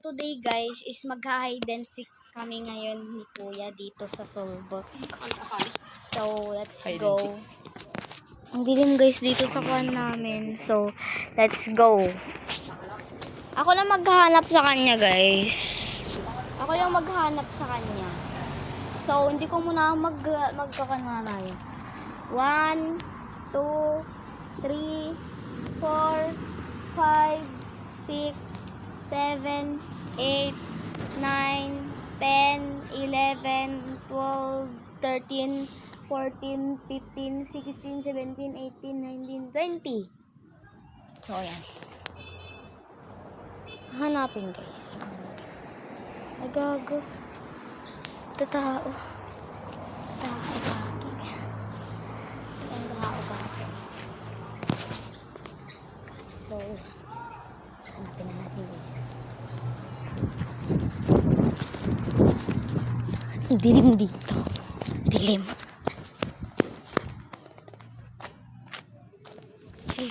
today guys is mag-hide and seek kami ngayon ni Kuya dito sa Solbot. So, let's go. Ang dilim guys dito sa kwan namin. So, let's go. Ako na maghahanap sa kanya guys. Ako yung maghahanap sa kanya. So, hindi ko muna magkakanwa tayo. 1, 2, 3, 4, 5, 6, 7, 8, 9, 10, 11, 12, 13, 14, 15, 16, 17, 18, 19, 20. So, ayan. Hanapin guys. Ay, gago. Ito tao. Tao bakit? Ang tao bakit? So, hanapin na natin guys. Dilim dito. Dilim. Ay.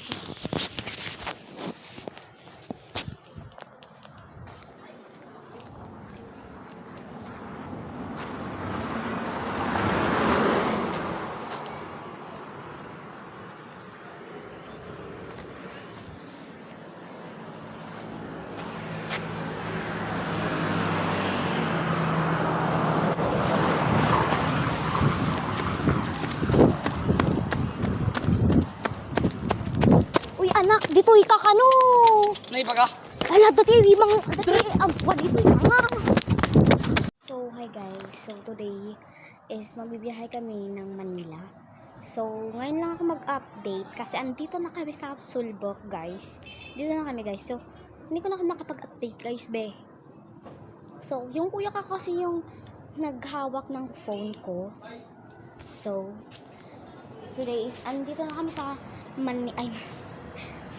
Anak, dito ikakano. Naibaga. Wala, dati agwa dito nga. So, hi guys. So, today is magbibiyahe kami ng Manila. So, ngayon lang ako mag-update kasi andito na kami sa Sulbok, guys. Dito na kami, guys. So, hindi ko na nakapag-update, guys, be. So, yung kuya ka kasi yung naghawak ng phone ko. So, today is andito na kami sa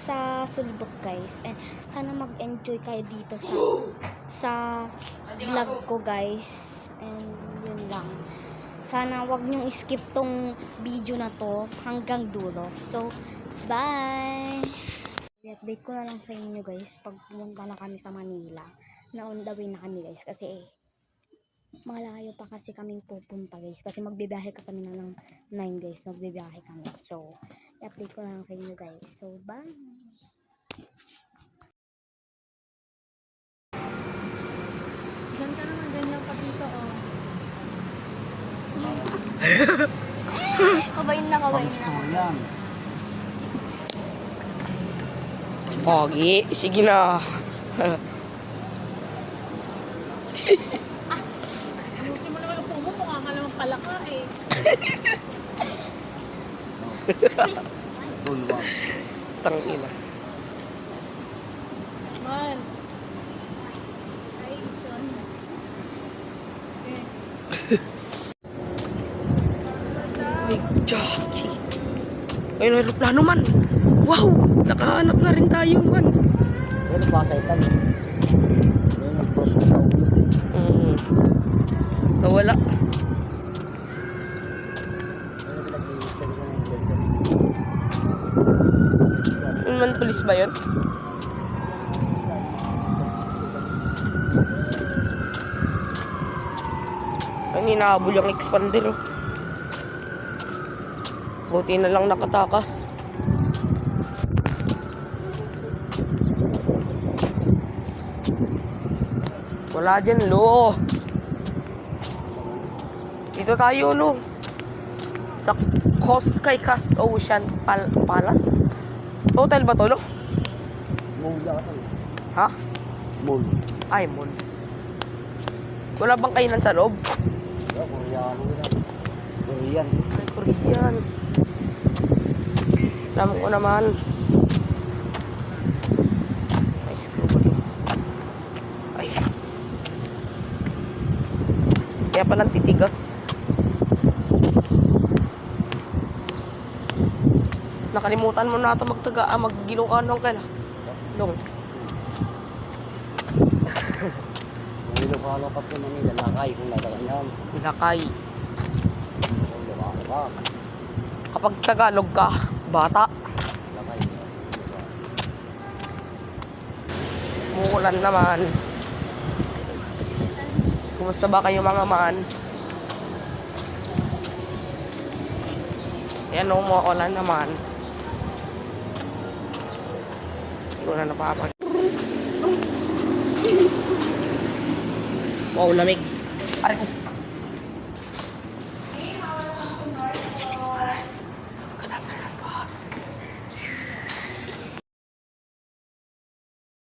sa Sulbok guys, and sana mag-enjoy kayo dito sa vlog ko guys, and yun lang, sana wag nyong skip tong video na to hanggang dulo. So bye. I-update ko na lang sa inyo guys pag pumunta na kami sa Manila, na on the way na kami guys, kasi malayo pa kasi kaming pupunta guys, kasi magbibiyahe kami na ng 9 guys, magbibiyahe kami. So i-update ko na lang sa inyo guys. So bye. Ganda naman ganyan pa dito, oh. Kabayin na. Yan. Pogi, sige na. Ayusin mo naman ang pumo, mukha ka naman palaka eh. Tangina. Man. Ay, Jackie. Ay, may aeroplano man. Wow! Nakahanap na rin tayo man. Pero pasay ka no? Pero nag-cross ka sa ulo. Nawala. Pero nag-i-install ka ng ganda. Yung man police ba yun? Ay, ninahabol yung expander oh. Buti na lang nakatakas. Wala dyan, lo. Dito tayo, lo. Sa Koskay Cast Ocean Palace. Hotel ba to, lo? Mall ka ka. Ha? Mall. Ay, mall. Wala bang kainan sa loob? Koreano na. Korean. Ay, Korean. Alam ko naman. Ay, screw ko dito. Ay. Kaya palang titigas. Nakalimutan mo na ito mag-Ilocano ka na. Long. Kung Ilocano ka po Manila, lakay kung nadaganyan. Ilakay. Kung Ilocano ka, Kapag Tagalog ka, bata. lakay. Umuulan naman. Kumusta ba kayo mga man? Yan o, umuulan naman. Hindi ko na napapag... Wow, lamig. Pare ko.